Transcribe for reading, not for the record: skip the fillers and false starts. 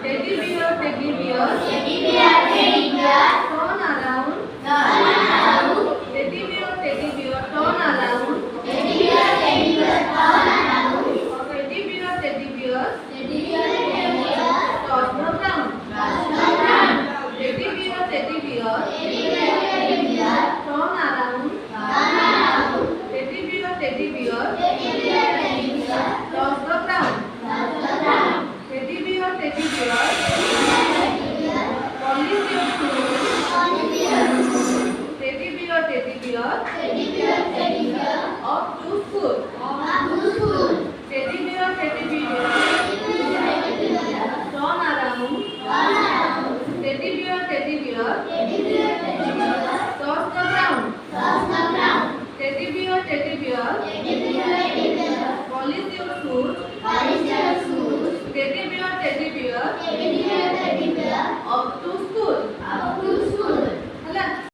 Teddy bear, teddy bear. Teddy bear, teddy bear. Turn around. Turn around. Teddy bear, turn around. Teddy bear, turn around. Teddy bear, Teddy bear, teddy bear. toss the ground. Toss the ground. Teddy bear, Teddy bear, turn around. turn around. Teddy bear, Teddy bear, toss the ground. toss the ground. Teddy bear, polish your shoes. Polish your shoes. Teddy bear, Teddy bear, off to school. off to school. Teddy bear, turn around. Turn around. Teddy bear, Teddy bear, toss the ground. toss the ground. Teddy bear, Teddy bear, polish your shoes. polish your shoes. Teddy bear, Teddy